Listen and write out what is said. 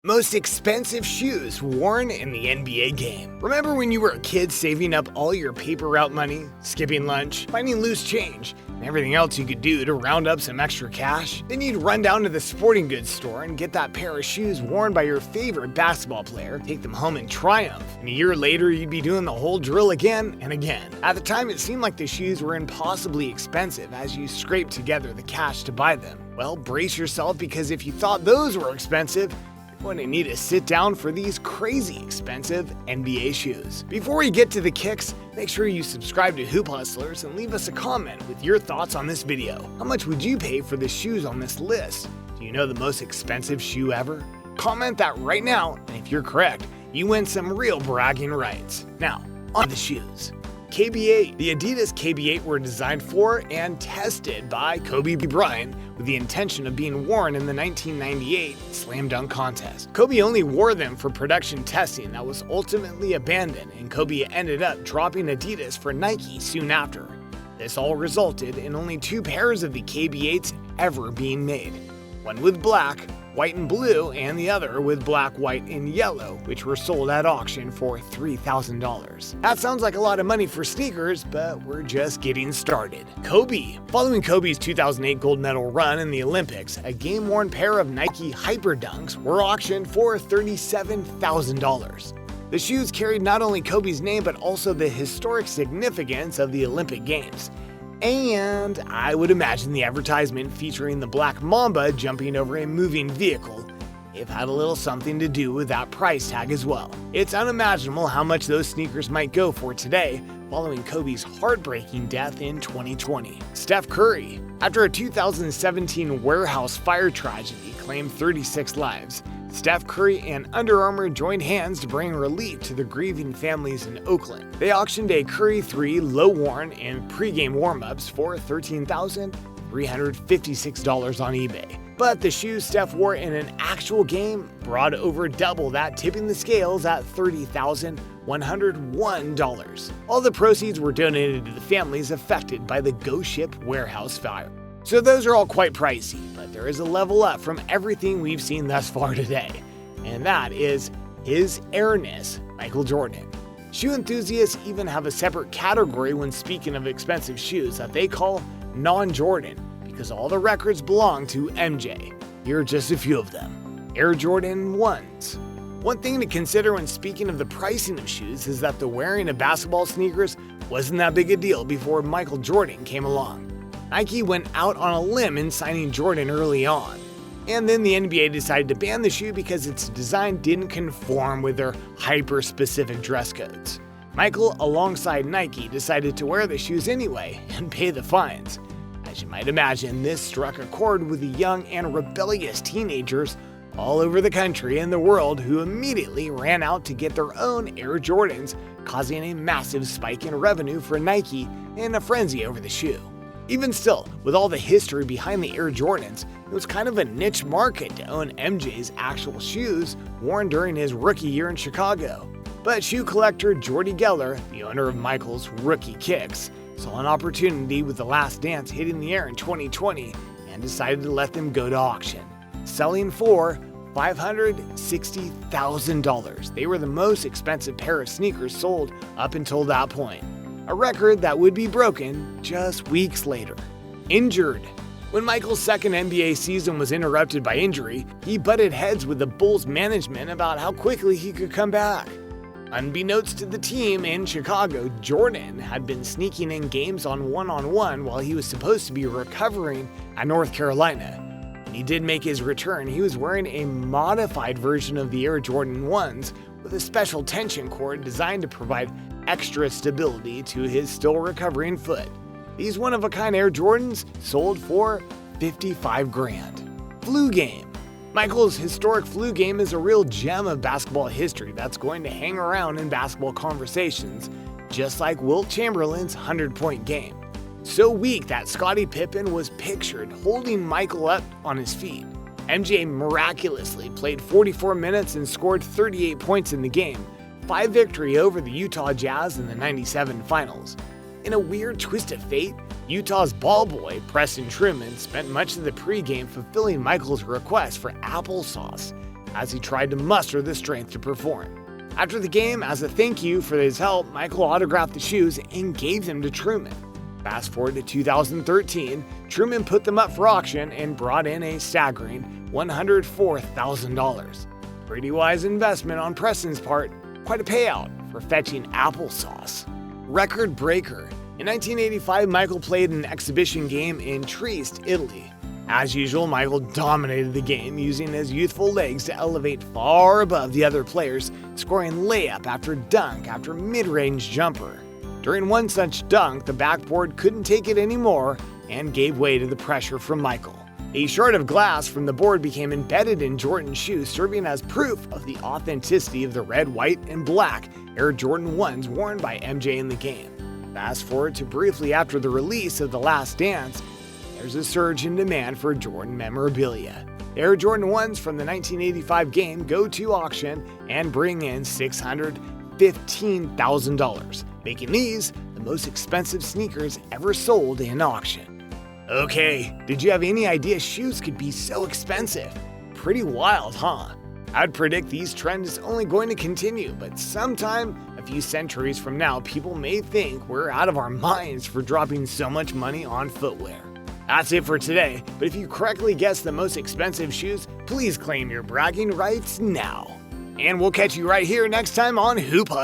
Most expensive shoes worn in the NBA game. Remember when you were a kid saving up all your paper route money, skipping lunch, finding loose change, and everything else you could do to round up some extra cash? Then you'd run down to the sporting goods store and get that pair of shoes worn by your favorite basketball player, take them home in triumph, and a year later you'd be doing the whole drill again and again. At the time it seemed like the shoes were impossibly expensive as you scraped together the cash to buy them. Well, brace yourself, because if you thought those were expensive, going to need to sit down for these crazy expensive NBA shoes. Before we get to the kicks, make sure you subscribe to Hoop Hustlers and leave us a comment with your thoughts on this video. How much would you pay for the shoes on this list? Do you know the most expensive shoe ever? Comment that right now, and if you're correct, you win some real bragging rights. Now, on the shoes. KB8. The Adidas KB8 were designed for and tested by Kobe Bryant with the intention of being worn in the 1998 Slam Dunk Contest. Kobe only wore them for production testing that was ultimately abandoned, and Kobe ended up dropping Adidas for Nike soon after. This all resulted in only 2 pairs of the KB8s ever being made, one with black, white and blue, and the other with black, white, and yellow, which were sold at auction for $3,000. That sounds like a lot of money for sneakers, but we're just getting started. Kobe. Following Kobe's 2008 gold medal run in the Olympics, a game-worn pair of Nike Hyper Dunks were auctioned for $37,000. The shoes carried not only Kobe's name, but also the historic significance of the Olympic Games. And I would imagine the advertisement featuring the Black Mamba jumping over a moving vehicle may have had a little something to do with that price tag as well. It's unimaginable how much those sneakers might go for today, following Kobe's heartbreaking death in 2020. Steph Curry. After a 2017 warehouse fire tragedy claimed 36 lives, Steph Curry and Under Armour joined hands to bring relief to the grieving families in Oakland. They auctioned a Curry 3 low-worn and pre-game warm-ups for $13,356 on eBay. But the shoes Steph wore in an actual game brought over double that, tipping the scales at $30,101. All the proceeds were donated to the families affected by the Ghost Ship warehouse fire. So those are all quite pricey, but there is a level up from everything we've seen thus far today, and that is His Airness, Michael Jordan. Shoe enthusiasts even have a separate category when speaking of expensive shoes that they call non-Jordan, because all the records belong to MJ. Here are just a few of them. Air Jordan 1s. One thing to consider when speaking of the pricing of shoes is that the wearing of basketball sneakers wasn't that big a deal before Michael Jordan came along. Nike went out on a limb in signing Jordan early on, and then the NBA decided to ban the shoe because its design didn't conform with their hyper-specific dress codes. Michael, alongside Nike, decided to wear the shoes anyway and pay the fines. As you might imagine, this struck a chord with the young and rebellious teenagers all over the country and the world who immediately ran out to get their own Air Jordans, causing a massive spike in revenue for Nike and a frenzy over the shoe. Even still, with all the history behind the Air Jordans, it was kind of a niche market to own MJ's actual shoes worn during his rookie year in Chicago. But shoe collector Jordy Geller, the owner of Michael's rookie kicks, saw an opportunity with The Last Dance hitting the air in 2020 and decided to let them go to auction, selling for $560,000. They were the most expensive pair of sneakers sold up until that point, a record that would be broken just weeks later. Injured. When Michael's second NBA season was interrupted by injury, he butted heads with the Bulls management about how quickly he could come back. Unbeknownst to the team in Chicago, Jordan had been sneaking in games on one-on-one while he was supposed to be recovering at North Carolina. When he did make his return, he was wearing a modified version of the Air Jordan 1s with a special tension cord designed to provide extra stability to his still recovering foot. These one-of-a-kind Air Jordans sold for $55,000. Flu game. Michael's historic flu game is a real gem of basketball history that's going to hang around in basketball conversations, just like Wilt Chamberlain's 100-point game. So weak that Scottie Pippen was pictured holding Michael up on his feet. MJ miraculously played 44 minutes and scored 38 points in the game, 5 victory over the Utah Jazz in the '97 finals. In a weird twist of fate, Utah's ball boy, Preston Truman, spent much of the pregame fulfilling Michael's request for applesauce as he tried to muster the strength to perform. After the game, as a thank you for his help, Michael autographed the shoes and gave them to Truman. Fast forward to 2013, Truman put them up for auction and brought in a staggering $104,000. Pretty wise investment on Preston's part, quite a payout for fetching applesauce. Record breaker. In 1985, Michael played an exhibition game in Trieste, Italy. As usual, Michael dominated the game, using his youthful legs to elevate far above the other players, scoring layup after dunk after mid-range jumper. During one such dunk, the backboard couldn't take it anymore and gave way to the pressure from Michael. A shard of glass from the board became embedded in Jordan's shoe, serving as proof of the authenticity of the red, white, and black Air Jordan 1s worn by MJ in the game. Fast forward to briefly after the release of The Last Dance, there's a surge in demand for Jordan memorabilia. Air Jordan 1s from the 1985 game go to auction and bring in $615,000, making these the most expensive sneakers ever sold in auction. Okay, did you have any idea shoes could be so expensive? Pretty wild, huh? I'd predict these trends is only going to continue, but sometime a few centuries from now, people may think we're out of our minds for dropping so much money on footwear. That's it for today, but if you correctly guessed the most expensive shoes, please claim your bragging rights now. And we'll catch you right here next time on Hoop Hustle.